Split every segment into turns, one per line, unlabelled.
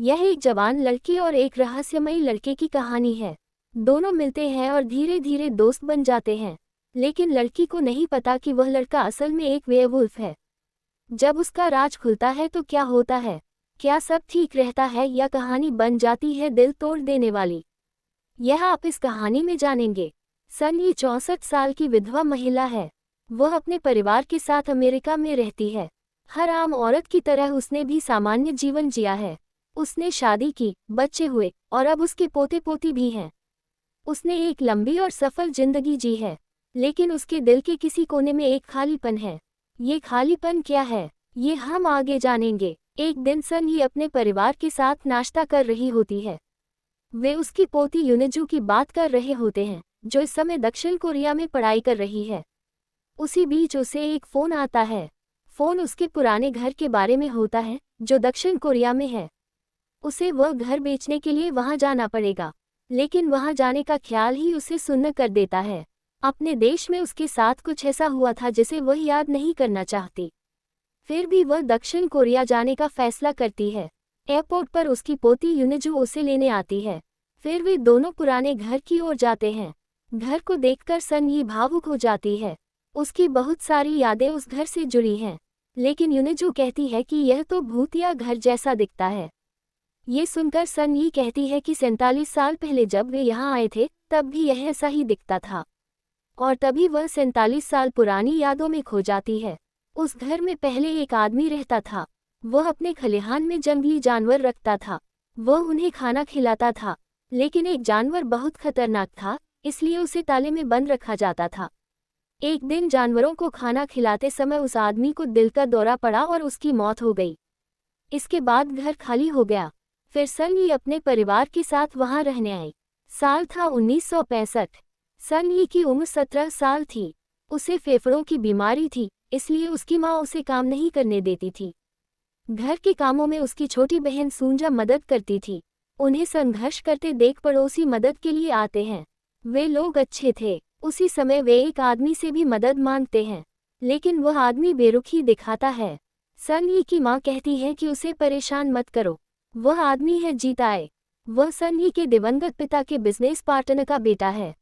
यह एक जवान लड़की और एक रहस्यमयी लड़के की कहानी है। दोनों मिलते हैं और धीरे धीरे दोस्त बन जाते हैं, लेकिन लड़की को नहीं पता कि वह लड़का असल में एक वेयरवुल्फ है। जब उसका राज खुलता है तो क्या होता है? क्या सब ठीक रहता है या कहानी बन जाती है दिल तोड़ देने वाली? यह आप इस कहानी में जानेंगे। सनी 64 साल की विधवा महिला है। वह अपने परिवार के साथ अमेरिका में रहती है। हर आम औरत की तरह उसने भी सामान्य जीवन जिया है। उसने शादी की, बच्चे हुए और अब उसके पोते पोती भी हैं। उसने एक लंबी और सफल जिंदगी जी है, लेकिन उसके दिल के किसी कोने में एक खालीपन है। ये खालीपन क्या है, ये हम आगे जानेंगे। एक दिन सनी अपने परिवार के साथ नाश्ता कर रही होती है। वे उसकी पोती यूनेजू की बात कर रहे होते हैं, जो इस समय दक्षिण कोरिया में पढ़ाई कर रही है। उसी बीच उसे एक फ़ोन आता है। फ़ोन उसके पुराने घर के बारे में होता है, जो दक्षिण कोरिया में है। उसे वह घर बेचने के लिए वहां जाना पड़ेगा, लेकिन वहां जाने का ख्याल ही उसे सुन्न कर देता है। अपने देश में उसके साथ कुछ ऐसा हुआ था जिसे वह याद नहीं करना चाहती। फिर भी वह दक्षिण कोरिया जाने का फैसला करती है। एयरपोर्ट पर उसकी पोती यूनेजू उसे लेने आती है। फिर वे दोनों पुराने घर की ओर जाते हैं। घर को देखकर सनी भावुक हो जाती है। उसकी बहुत सारी यादें उस घर से जुड़ी हैं, लेकिन यूनेजू कहती है कि यह तो भूतिया घर जैसा दिखता है। ये सुनकर सनी कहती है कि 47 साल पहले जब वे यहाँ आए थे तब भी यह ऐसा ही दिखता था, और तभी वह 47 साल पुरानी यादों में खो जाती है। उस घर में पहले एक आदमी रहता था। वह अपने खलिहान में जंगली जानवर रखता था। वह उन्हें खाना खिलाता था, लेकिन एक जानवर बहुत खतरनाक था, इसलिए उसे ताले में बंद रखा जाता था। एक दिन जानवरों को खाना खिलाते समय उस आदमी को दिल का दौरा पड़ा और उसकी मौत हो गई। इसके बाद घर खाली हो गया। फिर सनी अपने परिवार के साथ वहां रहने आई। साल था 1965। सनी की उम्र 17 साल थी। उसे फेफड़ों की बीमारी थी, इसलिए उसकी माँ उसे काम नहीं करने देती थी। घर के कामों में उसकी छोटी बहन सूंजा मदद करती थी। उन्हें संघर्ष करते देख पड़ोसी मदद के लिए आते हैं। वे लोग अच्छे थे। उसी समय वे एक आदमी से भी मदद मांगते हैं, लेकिन वह आदमी बेरुखी दिखाता है। सनी की माँ कहती है कि उसे परेशान मत करो, वह आदमी है जीताए। वह सनी के दिवंगत पिता के बिजनेस पार्टनर का बेटा है।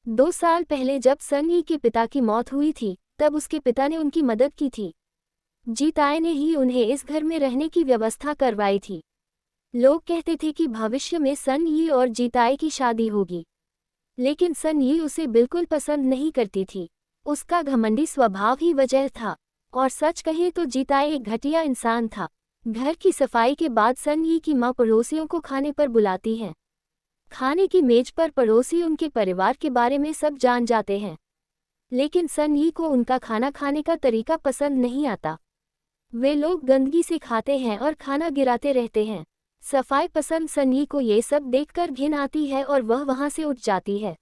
2 साल पहले जब सनी के पिता की मौत हुई थी, तब उसके पिता ने उनकी मदद की थी। जीताए ने ही उन्हें इस घर में रहने की व्यवस्था करवाई थी। लोग कहते थे कि भविष्य में सनी और जीताए की शादी होगी, लेकिन सनी उसे बिल्कुल पसंद नहीं करती थी। उसका घमंडी स्वभाव ही वजह था, और सच कहे तो जीताए एक घटिया इंसान था। घर की सफाई के बाद सनी की माँ पड़ोसियों को खाने पर बुलाती हैं। खाने की मेज पर पड़ोसी उनके परिवार के बारे में सब जान जाते हैं, लेकिन सनी को उनका खाना खाने का तरीका पसंद नहीं आता। वे लोग गंदगी से खाते हैं और खाना गिराते रहते हैं। सफाई पसंद सनी को ये सब देखकर घिन आती है और वह वहां से उठ जाती है।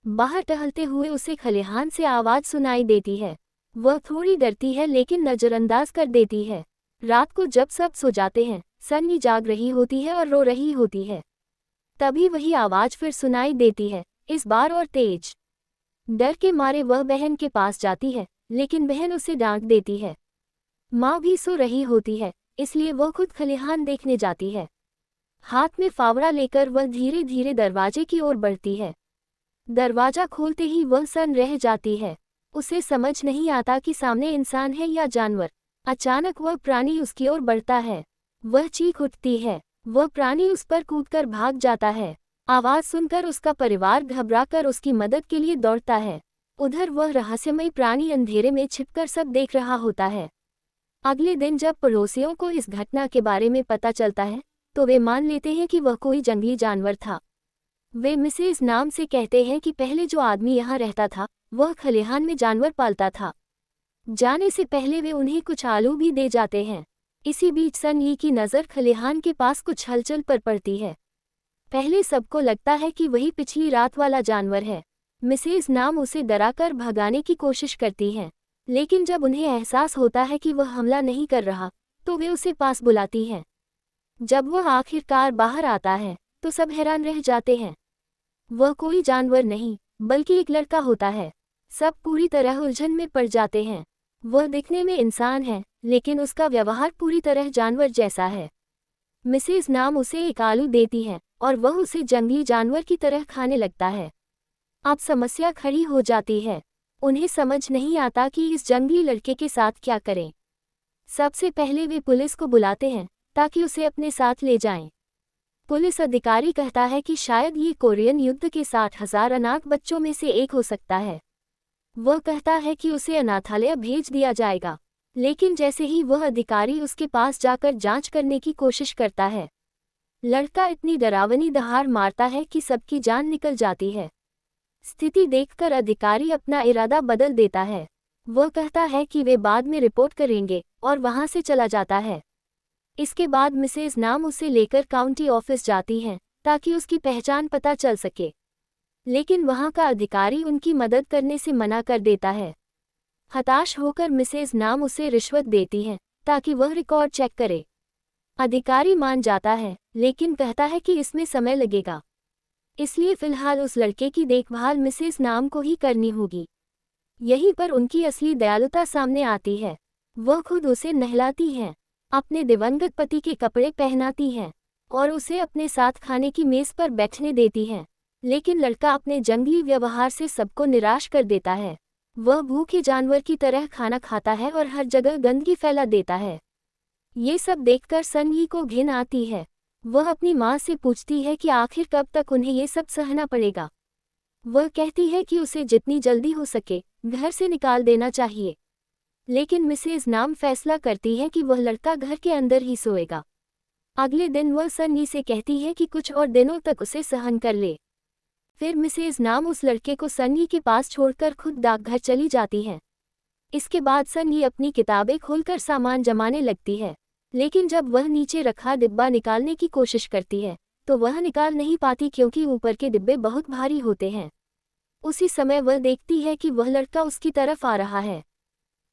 बाहर टहलते हुए उसे खलिहान से आवाज सुनाई देती है। वह थोड़ी डरती है लेकिन नजरअंदाज कर देती है। रात को जब सब सो जाते हैं, सनी जाग रही होती है और रो रही होती है। तभी वही आवाज फिर सुनाई देती है, इस बार और तेज। डर के मारे वह बहन के पास जाती है, लेकिन बहन उसे डांट देती है। माँ भी सो रही होती है, इसलिए वह खुद खलिहान देखने जाती है। हाथ में फावड़ा लेकर वह धीरे धीरे दरवाजे की ओर बढ़ती है। दरवाजा खोलते ही वह सन्न रह जाती है। उसे समझ नहीं आता कि सामने इंसान है या जानवर। अचानक वह प्राणी उसकी ओर बढ़ता है। वह चीख उठती है। वह प्राणी उस पर कूदकर भाग जाता है। आवाज सुनकर उसका परिवार घबराकर उसकी मदद के लिए दौड़ता है। उधर वह रहस्यमयी प्राणी अंधेरे में छिपकर सब देख रहा होता है। अगले दिन जब पड़ोसियों को इस घटना के बारे में पता चलता है, तो वे मान लेते हैं कि वह कोई जंगली जानवर था। वे मिसेस नाम से कहते हैं कि पहले जो आदमी यहाँ रहता था, वह खलिहान में जानवर पालता था। जाने से पहले वे उन्हें कुछ आलू भी दे जाते हैं। इसी बीच सनी की नज़र खलिहान के पास कुछ हलचल पर पड़ती है। पहले सबको लगता है कि वही पिछली रात वाला जानवर है। मिसेस नाम उसे डराकर भगाने की कोशिश करती हैं, लेकिन जब उन्हें एहसास होता है कि वह हमला नहीं कर रहा, तो वे उसे पास बुलाती हैं। जब वह आखिरकार बाहर आता है, तो सब हैरान रह जाते हैं। वह कोई जानवर नहीं, बल्कि एक लड़का होता है। सब पूरी तरह उलझन में पड़ जाते हैं। वह दिखने में इंसान है, लेकिन उसका व्यवहार पूरी तरह जानवर जैसा है। मिसेज नाम उसे एक आलू देती है और वह उसे जंगली जानवर की तरह खाने लगता है। अब समस्या खड़ी हो जाती है। उन्हें समझ नहीं आता कि इस जंगली लड़के के साथ क्या करें। सबसे पहले वे पुलिस को बुलाते हैं ताकि उसे अपने साथ ले जाएं। पुलिस अधिकारी कहता है कि शायद ये कोरियन युद्ध के 60,000 अनाथ बच्चों में से एक हो सकता है। वह कहता है कि उसे अनाथालय भेज दिया जाएगा, लेकिन जैसे ही वह अधिकारी उसके पास जाकर जांच करने की कोशिश करता है, लड़का इतनी डरावनी दहाड़ मारता है कि सबकी जान निकल जाती है। स्थिति देखकर अधिकारी अपना इरादा बदल देता है। वह कहता है कि वे बाद में रिपोर्ट करेंगे और वहां से चला जाता है। इसके बाद मिसेज नाम उसे लेकर काउंटी ऑफिस जाती हैं ताकि उसकी पहचान पता चल सके, लेकिन वहां का अधिकारी उनकी मदद करने से मना कर देता है। हताश होकर मिसेज नाम उसे रिश्वत देती हैं ताकि वह रिकॉर्ड चेक करे। अधिकारी मान जाता है, लेकिन कहता है कि इसमें समय लगेगा, इसलिए फिलहाल उस लड़के की देखभाल मिसेज नाम को ही करनी होगी। यहीं पर उनकी असली दयालुता सामने आती है। वह खुद उसे नहलाती हैं, अपने दिवंगत पति के कपड़े पहनाती हैं और उसे अपने साथ खाने की मेज पर बैठने देती हैं। लेकिन लड़का अपने जंगली व्यवहार से सबको निराश कर देता है। वह भूखे जानवर की तरह खाना खाता है और हर जगह गंदगी फैला देता है। ये सब देखकर सन यी को घिन आती है। वह अपनी माँ से पूछती है कि आखिर कब तक उन्हें ये सब सहना पड़ेगा। वह कहती है कि उसे जितनी जल्दी हो सके घर से निकाल देना चाहिए, लेकिन मिसेज नाम फैसला करती है कि वह लड़का घर के अंदर ही सोएगा। अगले दिन वह सन यी से कहती है कि कुछ और दिनों तक उसे सहन कर ले। फिर मिसेज नाम उस लड़के को सन यी के पास छोड़कर खुद डाकघर चली जाती है। इसके बाद सन यी अपनी किताबें खोलकर सामान जमाने लगती है, लेकिन जब वह नीचे रखा डिब्बा निकालने की कोशिश करती है तो वह निकाल नहीं पाती क्योंकि ऊपर के डिब्बे बहुत भारी होते हैं। उसी समय वह देखती है कि वह लड़का उसकी तरफ आ रहा है।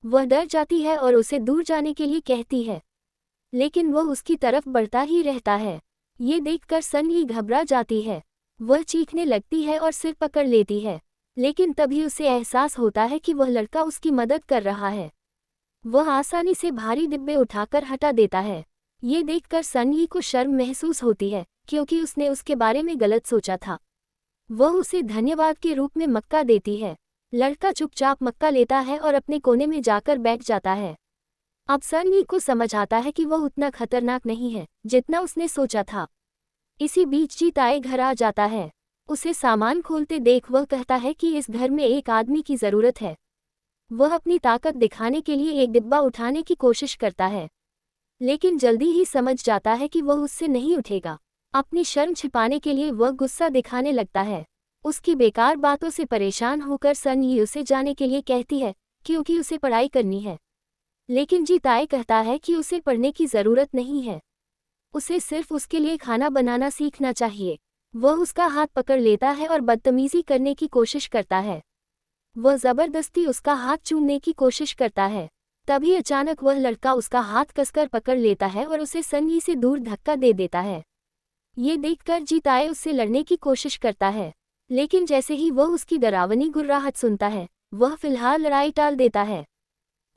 वह डर जाती है और उसे दूर जाने के लिए कहती है, लेकिन वह उसकी तरफ बढ़ता ही रहता है। ये देखकर सन यी घबरा जाती है। वह चीखने लगती है और सिर पकड़ लेती है, लेकिन तभी उसे एहसास होता है कि वह लड़का उसकी मदद कर रहा है। वह आसानी से भारी डिब्बे उठाकर हटा देता है। ये देखकर सन यी को शर्म महसूस होती है क्योंकि उसने उसके बारे में गलत सोचा था। वह उसे धन्यवाद के रूप में मक्का देती है। लड़का चुपचाप मक्का लेता है और अपने कोने में जाकर बैठ जाता है। अब सन यी को समझ आता है कि वह उतना खतरनाक नहीं है जितना उसने सोचा था। इसी बीच जी ताए घर आ जाता है। उसे सामान खोलते देख वह कहता है कि इस घर में एक आदमी की ज़रूरत है। वह अपनी ताकत दिखाने के लिए एक डिब्बा उठाने की कोशिश करता है, लेकिन जल्दी ही समझ जाता है कि वह उससे नहीं उठेगा। अपनी शर्म छिपाने के लिए वह गुस्सा दिखाने लगता है। उसकी बेकार बातों से परेशान होकर सन यी उसे जाने के लिए कहती है क्योंकि उसे पढ़ाई करनी है, लेकिन जी ताए कहता है कि उसे पढ़ने की ज़रूरत नहीं है, उसे सिर्फ उसके लिए खाना बनाना सीखना चाहिए। वह उसका हाथ पकड़ लेता है और बदतमीजी करने की कोशिश करता है। वह ज़बरदस्ती उसका हाथ चूमने की कोशिश करता है। तभी अचानक वह लड़का उसका हाथ कसकर पकड़ लेता है और उसे सन यी से दूर धक्का दे देता है। ये देखकर जी ताए उससे लड़ने की कोशिश करता है, लेकिन जैसे ही वह उसकी डरावनी गुर्राहट सुनता है, वह फिलहाल लड़ाई टाल देता है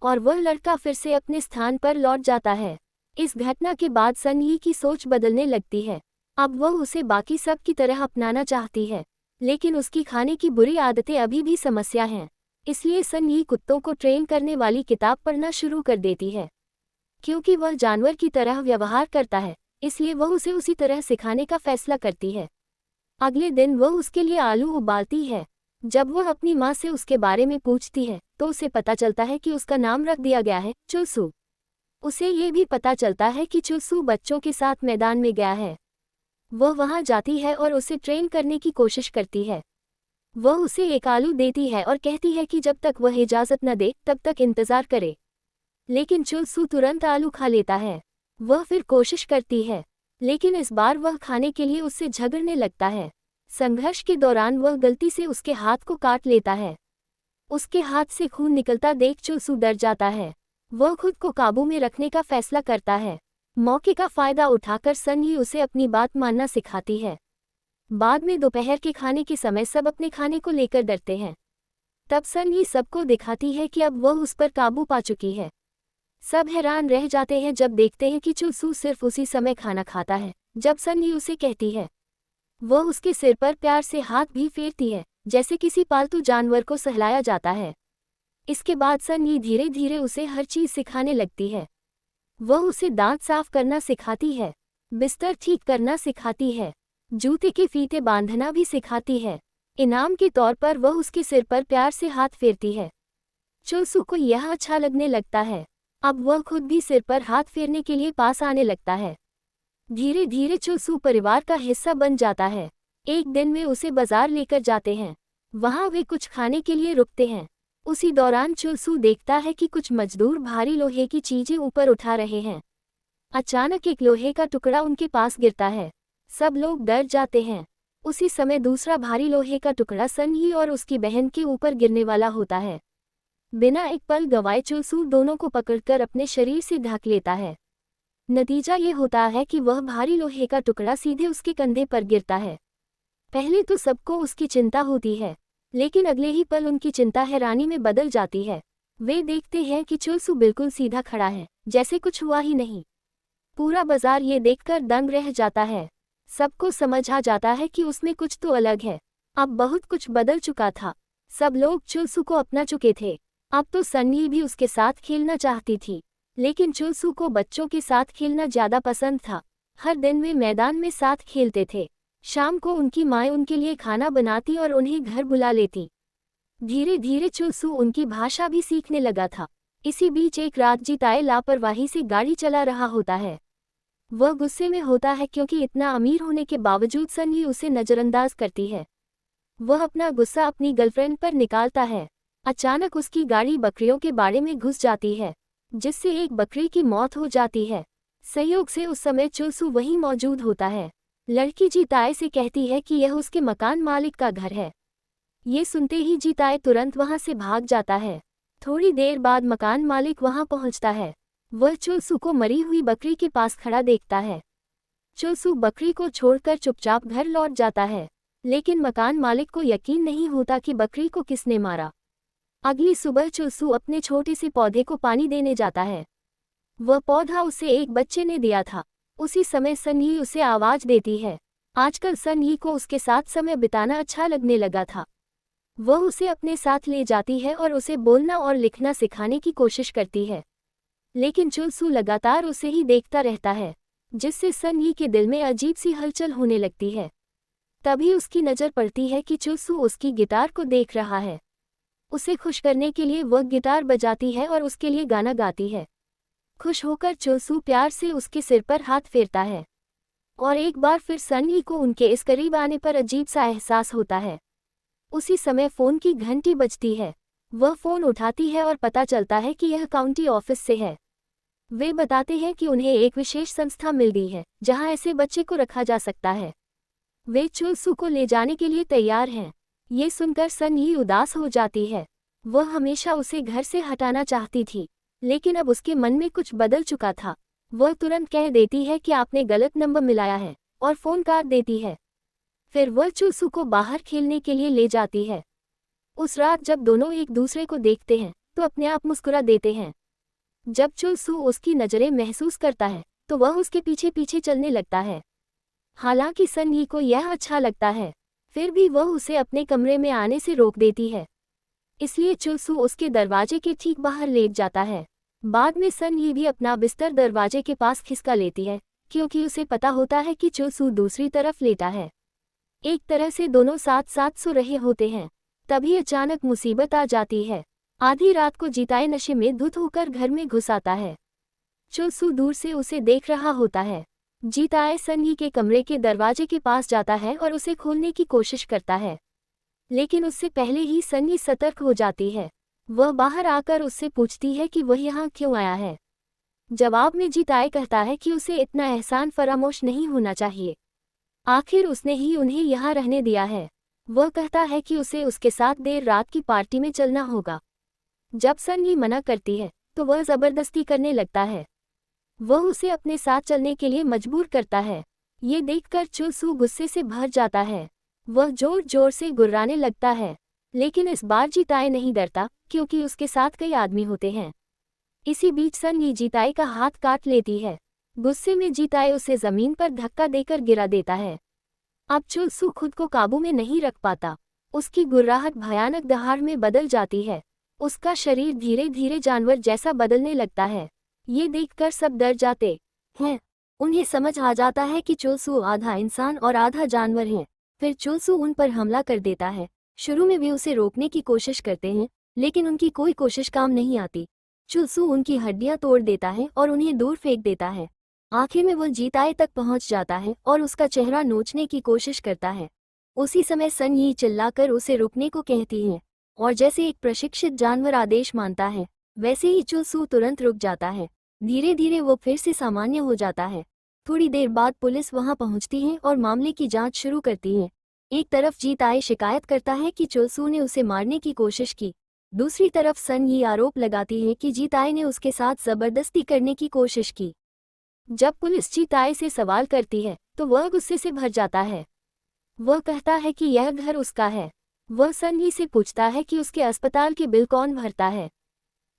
और वह लड़का फिर से अपने स्थान पर लौट जाता है। इस घटना के बाद सन यी की सोच बदलने लगती है। अब वह उसे बाकी सब की तरह अपनाना चाहती है, लेकिन उसकी खाने की बुरी आदतें अभी भी समस्या हैं। इसलिए सन यी कुत्तों को ट्रेन करने वाली किताब पढ़ना शुरू कर देती है। क्योंकि वह जानवर की तरह व्यवहार करता है, इसलिए वह उसे उसी तरह सिखाने का फैसला करती है। अगले दिन वह उसके लिए आलू उबालती है। जब वह अपनी माँ से उसके बारे में पूछती है तो उसे पता चलता है कि उसका नाम रख दिया गया है चुलसू। उसे ये भी पता चलता है कि चुलसू बच्चों के साथ मैदान में गया है। वह वहां जाती है और उसे ट्रेन करने की कोशिश करती है। वह उसे एक आलू देती है और कहती है कि जब तक वह इजाज़त न दे तब तक इंतज़ार करे, लेकिन चुलसू तुरंत आलू खा लेता है। वह फिर कोशिश करती है, लेकिन इस बार वह खाने के लिए उससे झगड़ने लगता है। संघर्ष के दौरान वह गलती से उसके हाथ को काट लेता है। उसके हाथ से खून निकलता देख चुलसू डर जाता है। वह खुद को काबू में रखने का फैसला करता है। मौके का फ़ायदा उठाकर सन यी उसे अपनी बात मानना सिखाती है। बाद में दोपहर के खाने के समय सब अपने खाने को लेकर डरते हैं। तब सन यी सबको दिखाती है कि अब वह उस पर काबू पा चुकी है। सब हैरान रह जाते हैं जब देखते हैं कि चुलसू सिर्फ उसी समय खाना खाता है जब सन्नी उसे कहती है। वह उसके सिर पर प्यार से हाथ भी फेरती है, जैसे किसी पालतू जानवर को सहलाया जाता है। इसके बाद सन्नी धीरे धीरे उसे हर चीज सिखाने लगती है। वह उसे दांत साफ करना सिखाती है, बिस्तर ठीक करना सिखाती है, जूते के फीते बांधना भी सिखाती है। इनाम के तौर पर वह उसके सिर पर प्यार से हाथ फेरती है। चुलसू को यह अच्छा लगने लगता है। अब वह खुद भी सिर पर हाथ फेरने के लिए पास आने लगता है। धीरे धीरे चुलसू परिवार का हिस्सा बन जाता है। एक दिन वे उसे बाजार लेकर जाते हैं। वहां वे कुछ खाने के लिए रुकते हैं। उसी दौरान चुलसू देखता है कि कुछ मजदूर भारी लोहे की चीजें ऊपर उठा रहे हैं। अचानक एक लोहे का टुकड़ा उनके पास गिरता है। सब लोग डर जाते हैं। उसी समय दूसरा भारी लोहे का टुकड़ा सन्नी और उसकी बहन के ऊपर गिरने वाला होता है। बिना एक पल गवाए चुलसू दोनों को पकड़कर अपने शरीर से ढक लेता है। नतीजा ये होता है कि वह भारी लोहे का टुकड़ा सीधे उसके कंधे पर गिरता है। पहले तो सबको उसकी चिंता होती है, लेकिन अगले ही पल उनकी चिंता हैरानी में बदल जाती है। वे देखते हैं कि चुलसू बिल्कुल सीधा खड़ा है, जैसे कुछ हुआ ही नहीं। पूरा बाजार ये देखकर दंग रह जाता है। सबको समझ आ जाता है कि उसमें कुछ तो अलग है। अब बहुत कुछ बदल चुका था। सब लोग चुलसू को अपना चुके थे। अब तो सन्नी भी उसके साथ खेलना चाहती थी, लेकिन चुलसू को बच्चों के साथ खेलना ज्यादा पसंद था। हर दिन वे मैदान में साथ खेलते थे। शाम को उनकी माँ उनके लिए खाना बनाती और उन्हें घर बुला लेती। धीरे धीरे चुलसू उनकी भाषा भी सीखने लगा था। इसी बीच एक रात जीताए लापरवाही से गाड़ी चला रहा होता है। वह गुस्से में होता है क्योंकि इतना अमीर होने के बावजूद सन्नी उसे नजरअंदाज करती है। वह अपना गुस्सा अपनी गर्लफ्रेंड पर निकालता है। अचानक उसकी गाड़ी बकरियों के बाड़े में घुस जाती है, जिससे एक बकरी की मौत हो जाती है। संयोग से उस समय चुलसू वहीं मौजूद होता है। लड़की जीताए से कहती है कि यह उसके मकान मालिक का घर है। ये सुनते ही जीताए तुरंत वहां से भाग जाता है। थोड़ी देर बाद मकान मालिक वहां पहुंचता है। वह चुलसू को मरी हुई बकरी के पास खड़ा देखता है। चुलसू बकरी को छोड़कर चुपचाप घर लौट जाता है, लेकिन मकान मालिक को यकीन नहीं होता कि बकरी को किसने मारा। अगली सुबह चुलसू अपने छोटे से पौधे को पानी देने जाता है। वह पौधा उसे एक बच्चे ने दिया था। उसी समय सन्नी उसे आवाज देती है। आजकल सन्नी को उसके साथ समय बिताना अच्छा लगने लगा था। वह उसे अपने साथ ले जाती है और उसे बोलना और लिखना सिखाने की कोशिश करती है, लेकिन चुलसू लगातार उसे ही देखता रहता है, जिससे सन्नी के दिल में अजीब सी हलचल होने लगती है। तभी उसकी नज़र पड़ती है कि चुलसू उसकी गिटार को देख रहा है। उसे खुश करने के लिए वह गिटार बजाती है और उसके लिए गाना गाती है। खुश होकर चुलसू प्यार से उसके सिर पर हाथ फेरता है, और एक बार फिर सन्नी को उनके इस करीब आने पर अजीब सा एहसास होता है। उसी समय फ़ोन की घंटी बजती है। वह फ़ोन उठाती है और पता चलता है कि यह काउंटी ऑफिस से है। वे बताते हैं कि उन्हें एक विशेष संस्था मिल गई है जहां ऐसे बच्चे को रखा जा सकता है। वे चुलसू को ले जाने के लिए तैयार हैं। ये सुनकर सन्नी उदास हो जाती है। वह हमेशा उसे घर से हटाना चाहती थी, लेकिन अब उसके मन में कुछ बदल चुका था। वह तुरंत कह देती है कि आपने गलत नंबर मिलाया है और फ़ोन काट देती है। फिर वह चुलसू को बाहर खेलने के लिए ले जाती है। उस रात जब दोनों एक दूसरे को देखते हैं तो अपने आप मुस्कुरा देते हैं। जब चुलसू उसकी नज़रें महसूस करता है तो वह उसके पीछे पीछे चलने लगता है। हालांकि सन्नी को यह अच्छा लगता है, फिर भी वह उसे अपने कमरे में आने से रोक देती है। इसलिए चुलसू उसके दरवाजे के ठीक बाहर लेट जाता है। बाद में सन्नी भी अपना बिस्तर दरवाजे के पास खिसका लेती है, क्योंकि उसे पता होता है कि चुलसू दूसरी तरफ लेटा है। एक तरह से दोनों साथ साथ सो रहे होते हैं। तभी अचानक मुसीबत आ जाती है। आधी रात को जीताए नशे में धुत होकर घर में घुस आता है। चुलसू दूर से उसे देख रहा होता है। जीताए सन्नी के कमरे के दरवाजे के पास जाता है और उसे खोलने की कोशिश करता है, लेकिन उससे पहले ही सन्नी सतर्क हो जाती है। वह बाहर आकर उससे पूछती है कि वह यहाँ क्यों आया है। जवाब में जीताए कहता है कि उसे इतना एहसान फरामोश नहीं होना चाहिए। आखिर उसने ही उन्हें यहाँ रहने दिया है। वह कहता है कि उसे उसके साथ देर रात की पार्टी में चलना होगा। जब सन्नी मना करती है तो वह ज़बरदस्ती करने लगता है। वह उसे अपने साथ चलने के लिए मजबूर करता है। ये देखकर चुलसू गुस्से से भर जाता है। वह जोर जोर से गुर्राने लगता है, लेकिन इस बार जीताए नहीं डरता, क्योंकि उसके साथ कई आदमी होते हैं। इसी बीच सन ये जीताई का हाथ काट लेती है। गुस्से में जीताई उसे जमीन पर धक्का देकर गिरा देता है। अब चुलसू खुद को काबू में नहीं रख पाता। उसकी गुर्राहट भयानक दहाड़ में बदल जाती है। उसका शरीर धीरे धीरे जानवर जैसा बदलने लगता है। ये देखकर सब डर जाते हैं। उन्हें समझ आ जाता है कि चुलसू आधा इंसान और आधा जानवर है। फिर चुलसू उन पर हमला कर देता है। शुरू में वे उसे रोकने की कोशिश करते हैं, लेकिन उनकी कोई कोशिश काम नहीं आती। चुलसू उनकी हड्डियां तोड़ देता है और उन्हें दूर फेंक देता है। आखिर में वो जीताई तक पहुंच जाता है और उसका चेहरा नोचने की कोशिश करता है। उसी समय सन यी चिल्लाकर उसे रुकने को कहती है, और जैसे एक प्रशिक्षित जानवर आदेश मानता है, वैसे ही चुलसू तुरंत रुक जाता है। धीरे धीरे वो फिर से सामान्य हो जाता है। थोड़ी देर बाद पुलिस वहां पहुंचती है और मामले की जांच शुरू करती है। एक तरफ जीताई शिकायत करता है कि चुलसू ने उसे मारने की कोशिश की। दूसरी तरफ सन यी आरोप लगाती है कि जीताई ने उसके साथ जबरदस्ती करने की कोशिश की। जब पुलिस जीताई से सवाल करती है तो वह गुस्से से भर जाता है। वह कहता है कि यह घर उसका है। वह सन यी से पूछता है कि उसके अस्पताल के बिल कौन भरता है,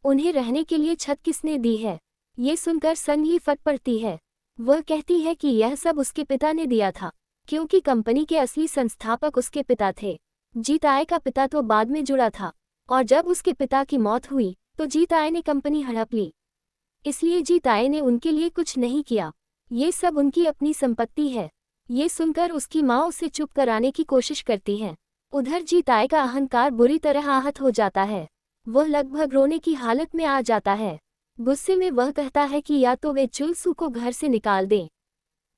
उन्हें रहने के लिए छत किसने दी है। ये सुनकर सन यी फट पड़ती है। वह कहती है कि यह सब उसके पिता ने दिया था, क्योंकि कंपनी के असली संस्थापक उसके पिता थे। जीताई का पिता तो बाद में जुड़ा था, और जब उसके पिता की मौत हुई तो जीताई ने कंपनी हड़प ली। इसलिए जीताई ने उनके लिए कुछ नहीं किया। ये सब उनकी अपनी संपत्ति है। ये सुनकर उसकी माँ उसे चुप कराने की कोशिश करती है। उधर जीताई का अहंकार बुरी तरह आहत हो जाता है। वह लगभग रोने की हालत में आ जाता है। गुस्से में वह कहता है कि या तो वे चुलसू को घर से निकाल दें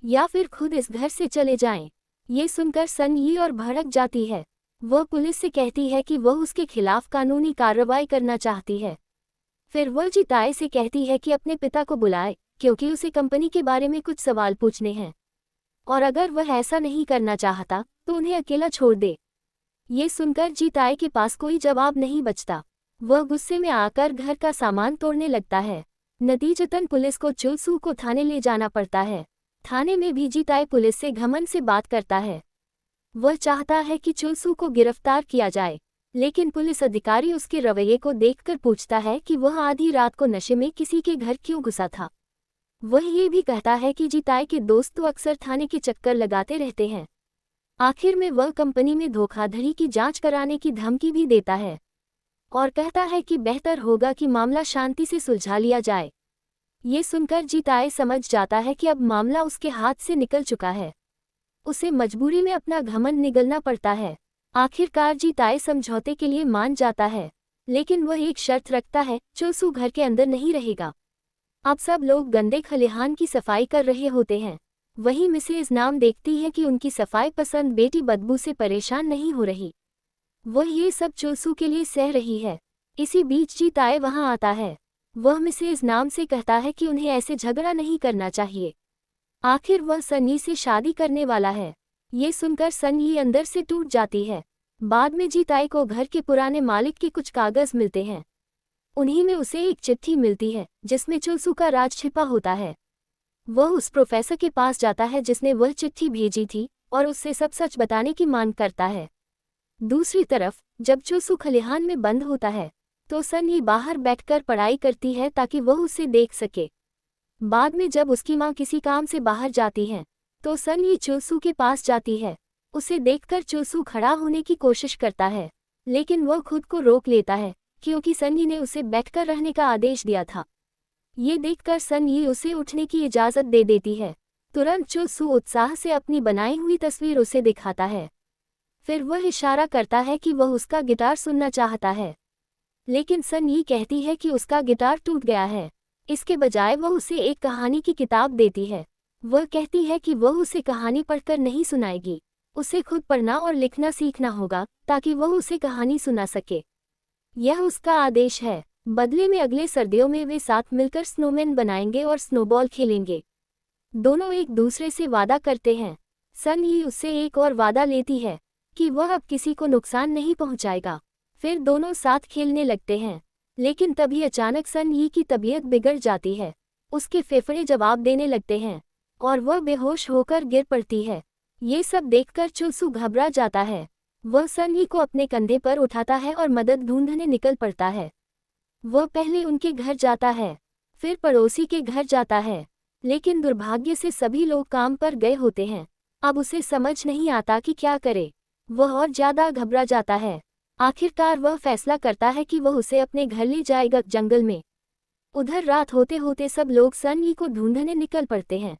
या फिर खुद इस घर से चले जाएं। ये सुनकर सन यी और भड़क जाती है। वह पुलिस से कहती है कि वह उसके खिलाफ कानूनी कार्रवाई करना चाहती है। फिर वह जीताई से कहती है कि अपने पिता को बुलाए, क्योंकि उसे कंपनी के बारे में कुछ सवाल पूछने हैं, और अगर वह ऐसा नहीं करना चाहता तो उन्हें अकेला छोड़ दे। ये सुनकर जीताई के पास कोई जवाब नहीं बचता। वह गुस्से में आकर घर का सामान तोड़ने लगता है। नतीजतन पुलिस को चुलसू को थाने ले जाना पड़ता है। थाने में भी जीताई पुलिस से घमंड से बात करता है। वह चाहता है कि चुलसू को गिरफ्तार किया जाए, लेकिन पुलिस अधिकारी उसके रवैये को देखकर पूछता है कि वह आधी रात को नशे में किसी के घर क्यों घुसा था। वह ये भी कहता है कि जीताई के दोस्त तो अक्सर थाने के चक्कर लगाते रहते हैं। आखिर में वह कंपनी में धोखाधड़ी की जांच कराने की धमकी भी देता है और कहता है कि बेहतर होगा कि मामला शांति से सुलझा लिया जाए। ये सुनकर जीताई समझ जाता है कि अब मामला उसके हाथ से निकल चुका है। उसे मजबूरी में अपना घमंड निगलना पड़ता है। आखिरकार जीताई समझौते के लिए मान जाता है, लेकिन वह एक शर्त रखता है, चुलसू घर के अंदर नहीं रहेगा। अब सब लोग गंदे खलिहान की सफाई कर रहे होते हैं। वहीं मिसेज नाम देखती है कि उनकी सफाई पसंद बेटी बदबू से परेशान नहीं हो रही। वह ये सब चुलसू के लिए सह रही है। इसी बीच जीताई वहां आता है। वह मिसेज नाम से कहता है कि उन्हें ऐसे झगड़ा नहीं करना चाहिए। आखिर वह सन यी से शादी करने वाला है। ये सुनकर सन यी अंदर से टूट जाती है। बाद में जीताई को घर के पुराने मालिक के कुछ कागज मिलते हैं। उन्हीं में उसे एक चिट्ठी मिलती है जिसमें चुलसू का राज छिपा होता है। वह उस प्रोफेसर के पास जाता है जिसने वह चिट्ठी भेजी थी और उससे सब सच बताने की मांग करता है। दूसरी तरफ जब चुलसू खलिहान में बंद होता है तो सन यी बाहर बैठकर पढ़ाई करती है ताकि वह उसे देख सके। बाद में जब उसकी माँ किसी काम से बाहर जाती है तो सन यी चुलसू के पास जाती है। उसे देखकर चुलसू खड़ा होने की कोशिश करता है, लेकिन वह खुद को रोक लेता है क्योंकि सन यी ने उसे बैठकर रहने का आदेश दिया था। ये देखकर सन यी उसे उठने की इजाज़त दे देती है। तुरंत चुलसू उत्साह से अपनी बनाई हुई तस्वीर उसे दिखाता है। फिर वह इशारा करता है कि वह उसका गिटार सुनना चाहता है, लेकिन सन यी कहती है कि उसका गिटार टूट गया है। इसके बजाय वह उसे एक कहानी की किताब देती है। वह कहती है कि वह उसे कहानी पढ़कर नहीं सुनाएगी, उसे खुद पढ़ना और लिखना सीखना होगा ताकि वह उसे कहानी सुना सके। यह उसका आदेश है। बदले में अगले सर्दियों में वे साथ मिलकर स्नोमैन बनाएंगे और स्नोबॉल खेलेंगे। दोनों एक दूसरे से वादा करते हैं। सन यी उससे एक और वादा लेती है कि वह अब किसी को नुकसान नहीं पहुंचाएगा। फिर दोनों साथ खेलने लगते हैं, लेकिन तभी अचानक सन यी की तबीयत बिगड़ जाती है। उसके फेफड़े जवाब देने लगते हैं और वह बेहोश होकर गिर पड़ती है। ये सब देखकर चुलसू घबरा जाता है। वह सन यी को अपने कंधे पर उठाता है और मदद ढूंढने निकल पड़ता है। वह पहले उनके घर जाता है, फिर पड़ोसी के घर जाता है, लेकिन दुर्भाग्य से सभी लोग काम पर गए होते हैं। अब उसे समझ नहीं आता कि क्या करे। वह और ज्यादा घबरा जाता है। आखिरकार वह फैसला करता है कि वह उसे अपने घर ले जाएगा जंगल में। उधर रात होते होते सब लोग सन यी को ढूंढने निकल पड़ते हैं।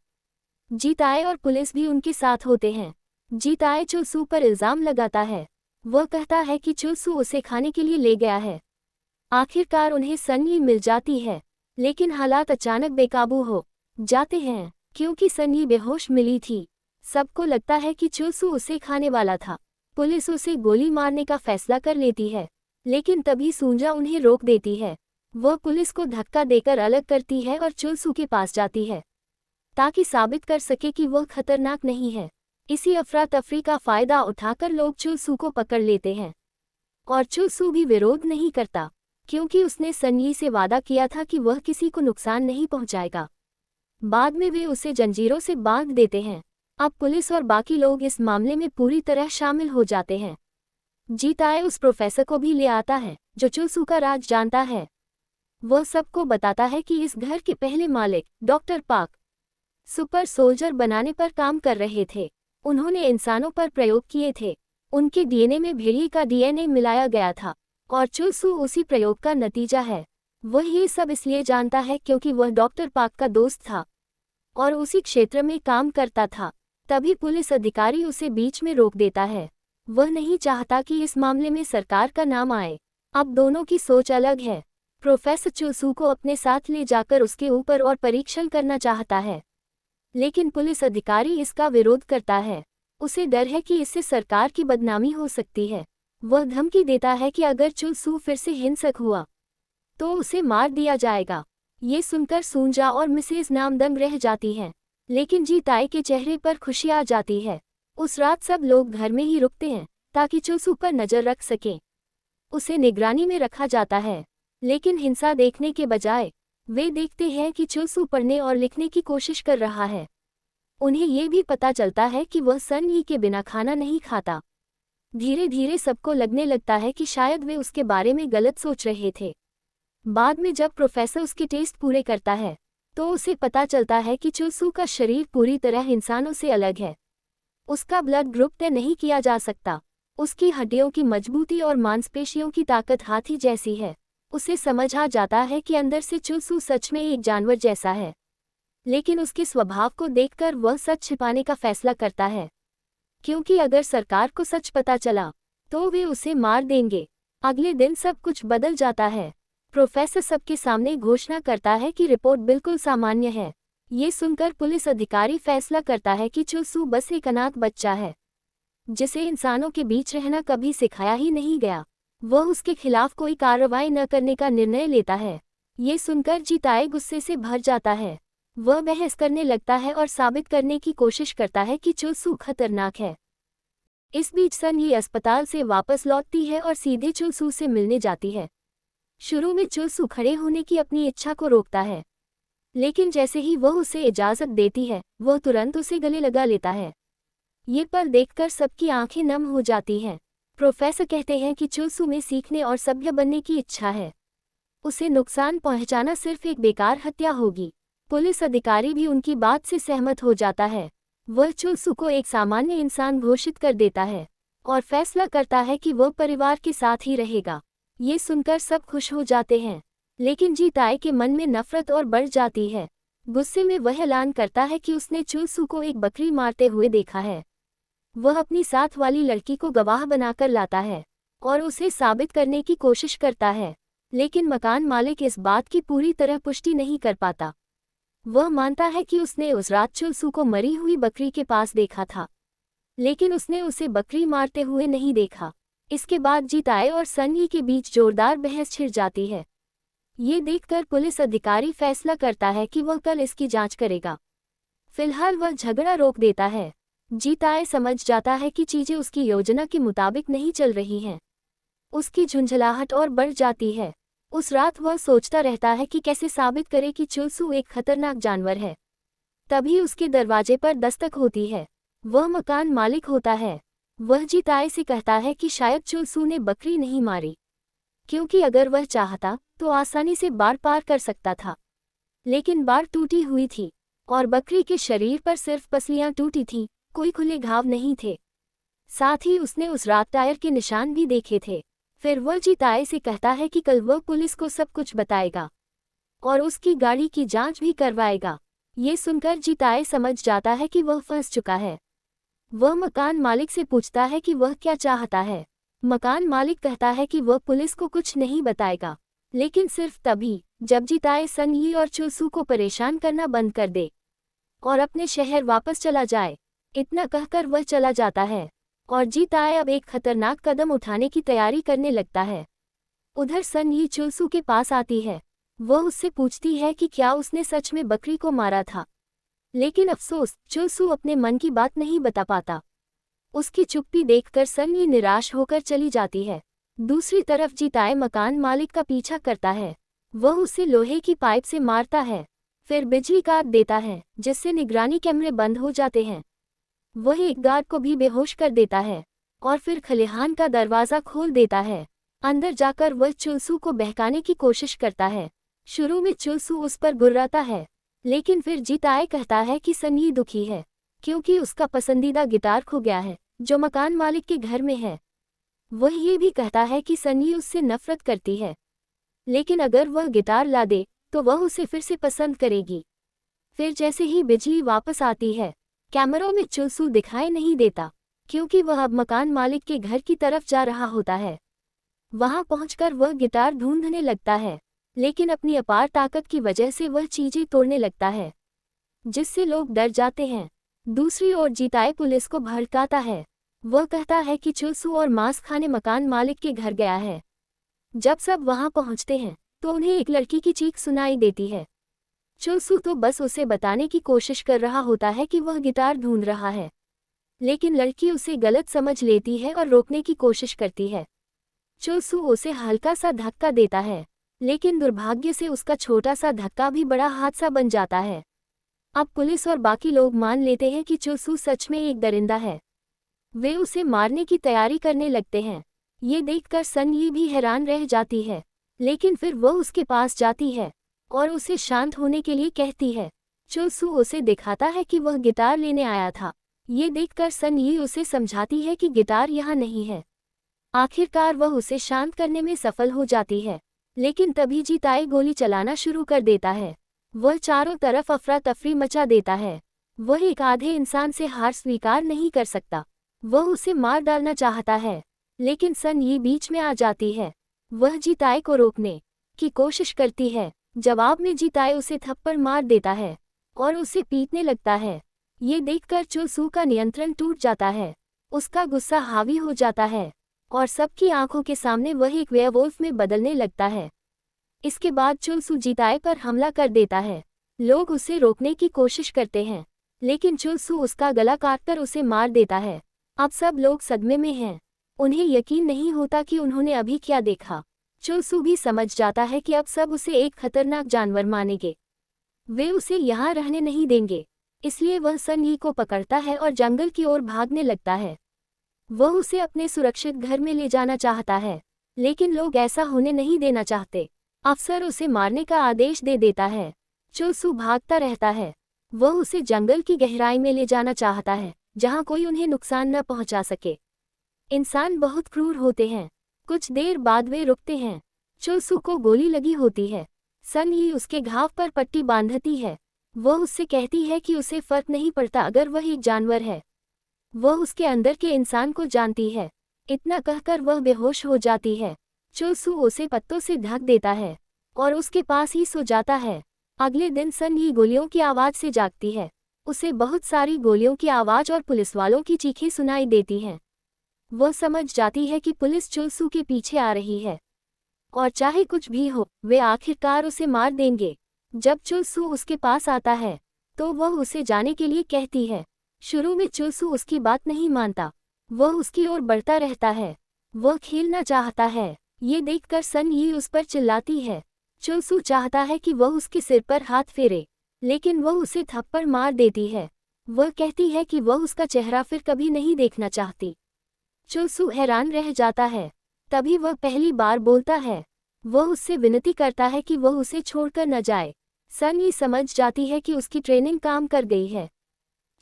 जीताए और पुलिस भी उनके साथ होते हैं। जीताए चुलसू पर इल्जाम लगाता है। वह कहता है कि चुलसू उसे खाने के लिए ले गया है। आखिरकार उन्हें सन यी मिल जाती है, लेकिन हालात अचानक बेकाबू हो जाते हैं क्योंकि सन यी बेहोश मिली थी। सबको लगता है कि चुलसू उसे खाने वाला था। पुलिस उसे गोली मारने का फैसला कर लेती है, लेकिन तभी सूंजा उन्हें रोक देती है। वह पुलिस को धक्का देकर अलग करती है और चुलसू के पास जाती है ताकि साबित कर सके कि वह खतरनाक नहीं है। इसी अफरा तफरी का फायदा उठाकर लोग चुलसू को पकड़ लेते हैं और चुलसू भी विरोध नहीं करता क्योंकि उसने सन यी से वादा किया था कि वह किसी को नुकसान नहीं पहुंचाएगा। बाद में वे उसे जंजीरों से बांध देते हैं। अब पुलिस और बाकी लोग इस मामले में पूरी तरह शामिल हो जाते हैं। जीताए उस प्रोफेसर को भी ले आता है जो चुलसू का राज जानता है। वह सबको बताता है कि इस घर के पहले मालिक डॉक्टर पार्क सुपर सोल्जर बनाने पर काम कर रहे थे। उन्होंने इंसानों पर प्रयोग किए थे। उनके डीएनए में भेड़िए का डीएनए मिलाया गया था और चुलसू उसी प्रयोग का नतीजा है। वह ये सब इसलिए जानता है क्योंकि वह डॉक्टर पार्क का दोस्त था और उसी क्षेत्र में काम करता था। तभी पुलिस अधिकारी उसे बीच में रोक देता है। वह नहीं चाहता कि इस मामले में सरकार का नाम आए। अब दोनों की सोच अलग है। प्रोफेसर चुलसू को अपने साथ ले जाकर उसके ऊपर और परीक्षण करना चाहता है, लेकिन पुलिस अधिकारी इसका विरोध करता है। उसे डर है कि इससे सरकार की बदनामी हो सकती है। वह धमकी देता है कि अगर चुलसू फिर से हिंसक हुआ तो उसे मार दिया जाएगा। ये सुनकर सूंजा और मिसेज नाम दंग रह जाती हैं, लेकिन जीताए के चेहरे पर खुशी आ जाती है। उस रात सब लोग घर में ही रुकते हैं ताकि चुलसू पर नजर रख सकें। उसे निगरानी में रखा जाता है, लेकिन हिंसा देखने के बजाय वे देखते हैं कि चुलसू पढ़ने और लिखने की कोशिश कर रहा है। उन्हें ये भी पता चलता है कि वह सन यी के बिना खाना नहीं खाता। धीरे धीरे सबको लगने लगता है कि शायद वे उसके बारे में गलत सोच रहे थे। बाद में जब प्रोफेसर उसके टेस्ट पूरे करता है तो उसे पता चलता है कि चुलसू का शरीर पूरी तरह इंसानों से अलग है। उसका ब्लड ग्रुप तय नहीं किया जा सकता। उसकी हड्डियों की मजबूती और मांसपेशियों की ताकत हाथी जैसी है। उसे समझ आ जाता है कि अंदर से चुलसू सच में एक जानवर जैसा है, लेकिन उसके स्वभाव को देखकर वह सच छिपाने का फैसला करता है, क्योंकि अगर सरकार को सच पता चला तो वे उसे मार देंगे। अगले दिन सब कुछ बदल जाता है। प्रोफेसर सबके सामने घोषणा करता है कि रिपोर्ट बिल्कुल सामान्य है। ये सुनकर पुलिस अधिकारी फैसला करता है कि चुलसू बस एक अनाथ बच्चा है जिसे इंसानों के बीच रहना कभी सिखाया ही नहीं गया। वह उसके खिलाफ कोई कार्रवाई न करने का निर्णय लेता है। ये सुनकर जीताए गुस्से से भर जाता है। वह बहस करने लगता है और साबित करने की कोशिश करता है कि चुलसू खतरनाक है। इस बीच सन यी अस्पताल से वापस लौटती है और सीधे चुलसू से मिलने जाती है। शुरू में चुलसू खड़े होने की अपनी इच्छा को रोकता है, लेकिन जैसे ही वह उसे इजाज़त देती है वह तुरंत उसे गले लगा लेता है। ये पल देखकर सबकी आंखें नम हो जाती हैं। प्रोफेसर कहते हैं कि चुलसू में सीखने और सभ्य बनने की इच्छा है। उसे नुकसान पहुंचाना सिर्फ एक बेकार हत्या होगी। पुलिस अधिकारी भी उनकी बात से सहमत हो जाता है। वह चुलसू को एक सामान्य इंसान घोषित कर देता है और फैसला करता है कि वह परिवार के साथ ही रहेगा। ये सुनकर सब खुश हो जाते हैं, लेकिन जीताए के मन में नफरत और बढ़ जाती है। गुस्से में वह ऐलान करता है कि उसने चुलसू को एक बकरी मारते हुए देखा है। वह अपनी साथ वाली लड़की को गवाह बनाकर लाता है और उसे साबित करने की कोशिश करता है, लेकिन मकान मालिक इस बात की पूरी तरह पुष्टि नहीं कर पाता। वह मानता है कि उसने उस रात चुलसू को मरी हुई बकरी के पास देखा था, लेकिन उसने उसे बकरी मारते हुए नहीं देखा। इसके बाद जीताए और सन यी के बीच जोरदार बहस छिड़ जाती है। ये देखकर पुलिस अधिकारी फैसला करता है कि वह कल इसकी जांच करेगा। फिलहाल वह झगड़ा रोक देता है। जीताए समझ जाता है कि चीजें उसकी योजना के मुताबिक नहीं चल रही हैं। उसकी झुंझलाहट और बढ़ जाती है। उस रात वह सोचता रहता है कि कैसे साबित करे कि चुलसू एक खतरनाक जानवर है। तभी उसके दरवाजे पर दस्तक होती है। वह मकान मालिक होता है। वह जीताए से कहता है कि शायद चुलसू ने बकरी नहीं मारी, क्योंकि अगर वह चाहता तो आसानी से बाड़ पार कर सकता था। लेकिन बाड़ टूटी हुई थी और बकरी के शरीर पर सिर्फ पसलियां टूटी थीं, कोई खुले घाव नहीं थे। साथ ही उसने उस रात टायर के निशान भी देखे थे। फिर वह जीताए से कहता है कि कल वह पुलिस को सब कुछ बताएगा और उसकी गाड़ी की जांच भी करवाएगा। ये सुनकर जीताए समझ जाता है कि वह फंस चुका है। वह मकान मालिक से पूछता है कि वह क्या चाहता है। मकान मालिक कहता है कि वह पुलिस को कुछ नहीं बताएगा, लेकिन सिर्फ तभी जब जीताए सन्ही और चुलसू को परेशान करना बंद कर दे और अपने शहर वापस चला जाए। इतना कहकर वह चला जाता है और जीताए अब एक खतरनाक कदम उठाने की तैयारी करने लगता है। उधर सन्ही चुलसू के पास आती है। वह उससे पूछती है कि क्या उसने सच में बकरी को मारा था, लेकिन अफसोस चुलसू अपने मन की बात नहीं बता पाता। उसकी चुप्पी देखकर सन्ही निराश होकर चली जाती है। दूसरी तरफ जीताए मकान मालिक का पीछा करता है। वह उसे लोहे की पाइप से मारता है, फिर बिजली काट देता है जिससे निगरानी कैमरे बंद हो जाते हैं। वह एक गार्ड को भी बेहोश कर देता है और फिर खलिहान का दरवाज़ा खोल देता है। अंदर जाकर वह चुलसू को बहकाने की कोशिश करता है। शुरू में चुलसू उस पर गुर्राता है, लेकिन फिर जीताए कहता है कि सन्ही दुखी है क्योंकि उसका पसंदीदा गिटार खो गया है जो मकान मालिक के घर में है। वह ये भी कहता है कि सन्ही उससे नफरत करती है, लेकिन अगर वह गिटार ला दे तो वह उसे फिर से पसंद करेगी। फिर जैसे ही बिजली वापस आती है, कैमरों में चुलसू दिखाई नहीं देता क्योंकि वह अब मकान मालिक के घर की तरफ जा रहा होता है। वहां पहुंचकर वह गिटार ढूंढने लगता है, लेकिन अपनी अपार ताकत की वजह से वह चीजें तोड़ने लगता है जिससे लोग डर जाते हैं। दूसरी ओर जीताए पुलिस को भड़काता है। वह कहता है कि चुलसू और मांस खाने मकान मालिक के घर गया है। जब सब वहां पहुंचते हैं तो उन्हें एक लड़की की चीख सुनाई देती है। चुलसू तो बस उसे बताने की कोशिश कर रहा होता है कि वह गिटार ढूंढ रहा है, लेकिन लड़की उसे गलत समझ लेती है और रोकने की कोशिश करती है। चुलसू उसे हल्का सा धक्का देता है, लेकिन दुर्भाग्य से उसका छोटा सा धक्का भी बड़ा हादसा बन जाता है। अब पुलिस और बाकी लोग मान लेते हैं कि चुलसू सच में एक दरिंदा है। वे उसे मारने की तैयारी करने लगते हैं। ये देखकर सन्ही भी हैरान रह जाती है, लेकिन फिर वह उसके पास जाती है और उसे शांत होने के लिए कहती है। चुलसू उसे दिखाता है कि वह गिटार लेने आया था। ये देखकर सन्ही उसे समझाती है कि गिटार यहाँ नहीं है। आखिरकार वह उसे शांत करने में सफल हो जाती है, लेकिन तभी जीताए गोली चलाना शुरू कर देता है। वह चारों तरफ अफरा तफरी मचा देता है। वह एक आधे इंसान से हार स्वीकार नहीं कर सकता। वह उसे मार डालना चाहता है, लेकिन सन्ही बीच में आ जाती है। वह जीताए को रोकने की कोशिश करती है। जवाब में जीताए उसे थप्पड़ मार देता है और उसे पीटने लगता है। ये देखकर चुलसू का नियंत्रण टूट जाता है। उसका गुस्सा हावी हो जाता है और सबकी आंखों के सामने वह एक वेयरवुल्फ में बदलने लगता है। इसके बाद चुलसू जीताए पर हमला कर देता है। लोग उसे रोकने की कोशिश करते हैं, लेकिन चुलसू उसका गला काटकर उसे मार देता है। अब सब लोग सदमे में हैं। उन्हें यकीन नहीं होता कि उन्होंने अभी क्या देखा। चुलसू भी समझ जाता है कि अब सब उसे एक खतरनाक जानवर मानेंगे। वे उसे यहाँ रहने नहीं देंगे, इसलिए वह सन्ही को पकड़ता है और जंगल की ओर भागने लगता है। वह उसे अपने सुरक्षित घर में ले जाना चाहता है, लेकिन लोग ऐसा होने नहीं देना चाहते। अफसर उसे मारने का आदेश दे देता है। चुलसू भागता रहता है। वह उसे जंगल की गहराई में ले जाना चाहता है, जहां कोई उन्हें नुकसान न पहुंचा सके। इंसान बहुत क्रूर होते हैं। कुछ देर बाद वे रुकते हैं। चुलसू को गोली लगी होती है। सन्ही उसके घाव पर पट्टी बांधती है। वह उससे कहती है कि उसे फर्क नहीं पड़ता अगर वह एक जानवर है। वह उसके अंदर के इंसान को जानती है। इतना कहकर वह बेहोश हो जाती है। चुलसू उसे पत्तों से ढक देता है और उसके पास ही सो जाता है। अगले दिन सन्ही गोलियों की आवाज़ से जागती है। उसे बहुत सारी गोलियों की आवाज़ और पुलिस वालों की चीखें सुनाई देती हैं। वह समझ जाती है कि पुलिस चुलसू के पीछे आ रही है और चाहे कुछ भी हो वे आखिरकार उसे मार देंगे। जब चुलसू उसके पास आता है तो वह उसे जाने के लिए कहती है। शुरू में चुलसू उसकी बात नहीं मानता। वह उसकी ओर बढ़ता रहता है। वह खेलना चाहता है। ये देखकर सन्ही उस पर चिल्लाती है। चुलसू चाहता है कि वह उसके सिर पर हाथ फेरे, लेकिन वह उसे थप्पड़ मार देती है। वह कहती है कि वह उसका चेहरा फिर कभी नहीं देखना चाहती। चुलसू हैरान रह जाता है। तभी वह पहली बार बोलता है। वह उससे विनती करता है कि वह उसे छोड़कर न जाए। सन ये समझ जाती है कि उसकी ट्रेनिंग काम कर गई है।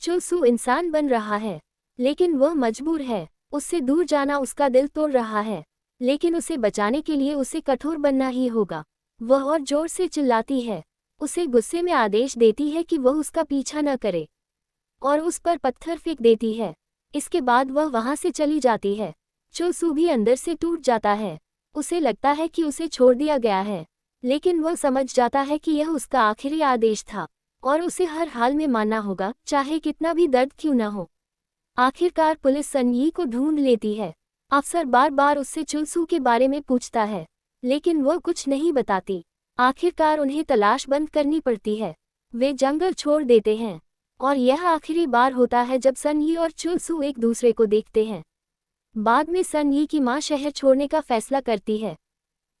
चुल सू इंसान बन रहा है, लेकिन वह मजबूर है। उससे दूर जाना उसका दिल तोड़ रहा है, लेकिन उसे बचाने के लिए उसे कठोर बनना ही होगा। वह और जोर से चिल्लाती है, उसे गुस्से में आदेश देती है कि वह उसका पीछा न करे और उस पर पत्थर फेंक देती है। इसके बाद वह वहां से चली जाती है। चुल सू भी अंदर से टूट जाता है। उसे लगता है कि उसे छोड़ दिया गया है, लेकिन वह समझ जाता है कि यह उसका आखिरी आदेश था और उसे हर हाल में मानना होगा, चाहे कितना भी दर्द क्यों न हो। आखिरकार पुलिस सन यी को ढूंढ लेती है। अफसर बार बार उससे चुल सू के बारे में पूछता है, लेकिन वह कुछ नहीं बताती। आखिरकार उन्हें तलाश बंद करनी पड़ती है। वे जंगल छोड़ देते हैं और यह आखिरी बार होता है जब सन यी और चुल सू एक दूसरे को देखते हैं। बाद में सन यी की मां शहर छोड़ने का फैसला करती है।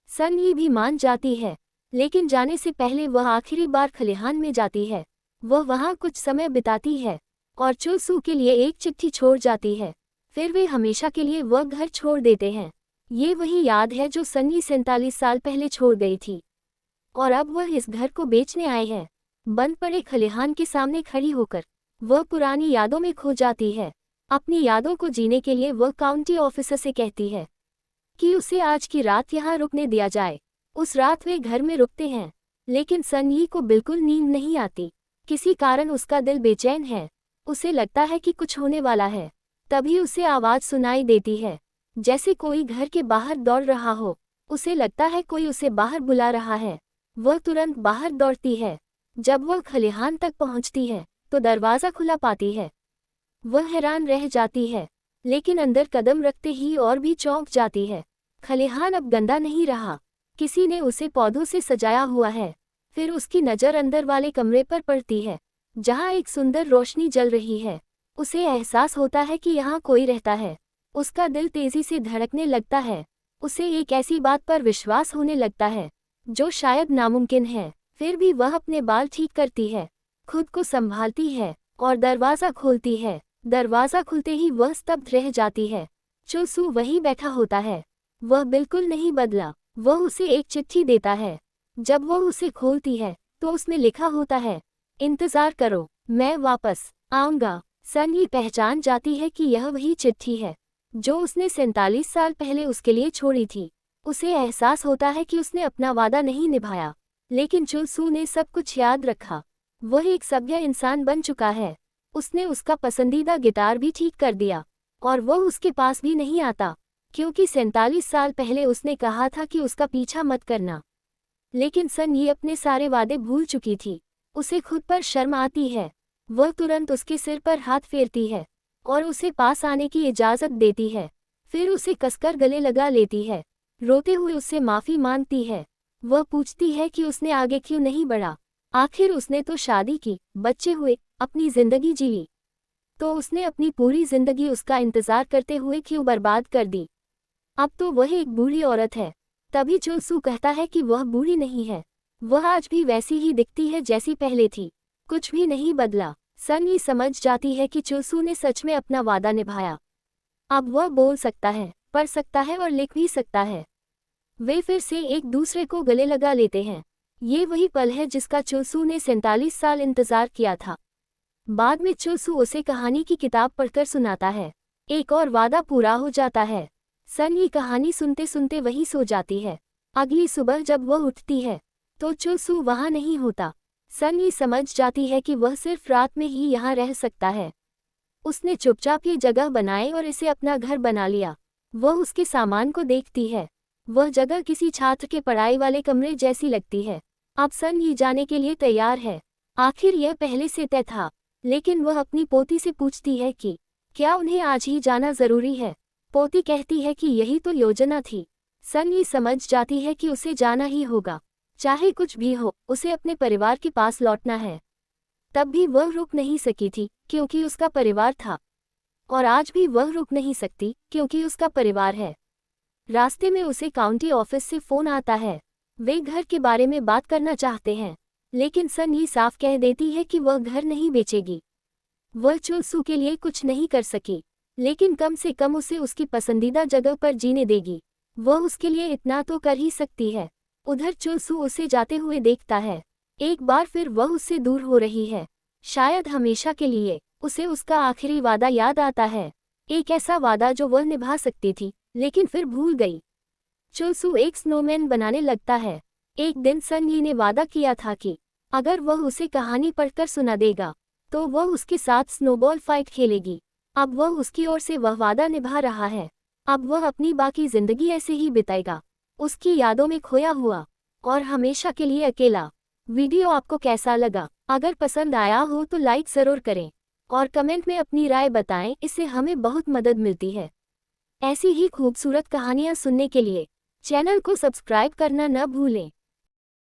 सन यी भी मान जाती है, लेकिन जाने से पहले वह आखिरी बार खलिहान में जाती है। वह वहां कुछ समय बिताती है और चुल सू के लिए एक चिट्ठी छोड़ जाती है। फिर वे हमेशा के लिए वह घर छोड़ देते हैं। ये वही याद है जो सन यी 47 साल पहले छोड़ गई थी और अब वह इस घर को बेचने आए हैं। बंद पड़े खलिहान के सामने खड़ी होकर वह पुरानी यादों में खो जाती है। अपनी यादों को जीने के लिए वह काउंटी ऑफिसर से कहती है कि उसे आज की रात यहाँ रुकने दिया जाए। उस रात वे घर में रुकते हैं, लेकिन सन यी को बिल्कुल नींद नहीं आती। किसी कारण उसका दिल बेचैन है। उसे लगता है कि कुछ होने वाला है। तभी उसे आवाज सुनाई देती है, जैसे कोई घर के बाहर दौड़ रहा हो। उसे लगता है कोई उसे बाहर बुला रहा है। वह तुरंत बाहर दौड़ती है। जब वह खलिहान तक पहुंचती है तो दरवाज़ा खुला पाती है। वह हैरान रह जाती है, लेकिन अंदर कदम रखते ही और भी चौंक जाती है। खलिहान अब गंदा नहीं रहा, किसी ने उसे पौधों से सजाया हुआ है। फिर उसकी नज़र अंदर वाले कमरे पर पड़ती है, जहां एक सुंदर रोशनी जल रही है। उसे एहसास होता है कि यहाँ कोई रहता है। उसका दिल तेजी से धड़कने लगता है। उसे एक ऐसी बात पर विश्वास होने लगता है जो शायद नामुमकिन है। फिर भी वह अपने बाल ठीक करती है, खुद को संभालती है और दरवाज़ा खोलती है। दरवाज़ा खुलते ही वह स्तब्ध रह जाती है। चुल सू वहीं बैठा होता है। वह बिल्कुल नहीं बदला। वह उसे एक चिट्ठी देता है। जब वह उसे खोलती है तो उसमें लिखा होता है, इंतज़ार करो, मैं वापस आऊँगा। सन यी पहचान जाती है कि यह वही चिट्ठी है जो उसने 47 साल पहले उसके लिए छोड़ी थी। उसे एहसास होता है कि उसने अपना वादा नहीं निभाया, लेकिन चुल सू ने सब कुछ याद रखा। वह एक सभ्य इंसान बन चुका है। उसने उसका पसंदीदा गिटार भी ठीक कर दिया और वह उसके पास भी नहीं आता, क्योंकि 47 साल पहले उसने कहा था कि उसका पीछा मत करना। लेकिन सन यी अपने सारे वादे भूल चुकी थी। उसे खुद पर शर्म आती है। वह तुरंत उसके सिर पर हाथ फेरती है और उसे पास आने की इजाज़त देती है। फिर उसे कसकर गले लगा लेती है। रोते हुए उससे माफ़ी मांगती है। वह पूछती है कि उसने आगे क्यों नहीं बढ़ा। आखिर उसने तो शादी की, बच्चे हुए, अपनी जिंदगी जी ली, तो उसने अपनी पूरी जिंदगी उसका इंतजार करते हुए क्यों बर्बाद कर दी। अब तो वह एक बूढ़ी औरत है। तभी चुल सू कहता है कि वह बूढ़ी नहीं है, वह आज भी वैसी ही दिखती है जैसी पहले थी, कुछ भी नहीं बदला। सन यी समझ जाती है कि चुल सू ने सच में अपना वादा निभाया। अब वह बोल सकता है, पढ़ सकता है और लिख भी सकता है। वे फिर से एक दूसरे को गले लगा लेते हैं। ये वही पल है जिसका चुल सू ने 47 साल इंतजार किया था। बाद में चुल सू उसे कहानी की किताब पढ़कर सुनाता है। एक और वादा पूरा हो जाता है। सन यी कहानी सुनते सुनते वहीं सो जाती है। अगली सुबह जब वह उठती है तो चुल सू वहां नहीं होता। सन यी समझ जाती है कि वह सिर्फ रात में ही यहाँ रह सकता है। उसने चुपचाप ये जगह बनाई और इसे अपना घर बना लिया। वह उसके सामान को देखती है। वह जगह किसी छात्र के पढ़ाई वाले कमरे जैसी लगती है। अब सन यी जाने के लिए तैयार है। आखिर यह पहले से तय था, लेकिन वह अपनी पोती से पूछती है कि क्या उन्हें आज ही जाना जरूरी है। पोती कहती है कि यही तो योजना थी। सन यी समझ जाती है कि उसे जाना ही होगा, चाहे कुछ भी हो, उसे अपने परिवार के पास लौटना है। तब भी वह रुक नहीं सकी थी क्योंकि उसका परिवार था, और आज भी वह रुक नहीं सकती क्योंकि उसका परिवार है। रास्ते में उसे काउंटी ऑफिस से फोन आता है। वे घर के बारे में बात करना चाहते हैं, लेकिन सन यी साफ कह देती है कि वह घर नहीं बेचेगी। वह चुल सू के लिए कुछ नहीं कर सकी, लेकिन कम से कम उसे उसकी पसंदीदा जगह पर जीने देगी। वह उसके लिए इतना तो कर ही सकती है। उधर चुलसू उसे जाते हुए देखता है। एक बार फिर वह उससे दूर हो रही है, शायद हमेशा के लिए। उसे उसका आखिरी वादा याद आता है, एक ऐसा वादा जो वह निभा सकती थी, लेकिन फिर भूल गई। चुलसू एक स्नोमैन बनाने लगता है। एक दिन सनली ने वादा किया था कि अगर वह उसे कहानी पढ़कर सुना देगा तो वह उसके साथ स्नोबॉल फाइट खेलेगी। अब वह उसकी ओर से वह वादा निभा रहा है। अब वह अपनी बाकी जिंदगी ऐसे ही बिताएगा, उसकी यादों में खोया हुआ और हमेशा के लिए अकेला। वीडियो आपको कैसा लगा? अगर पसंद आया हो तो लाइक ज़रूर करें और कमेंट में अपनी राय बताएं, इससे हमें बहुत मदद मिलती है। ऐसी ही खूबसूरत कहानियाँ सुनने के लिए चैनल को सब्सक्राइब करना न भूलें।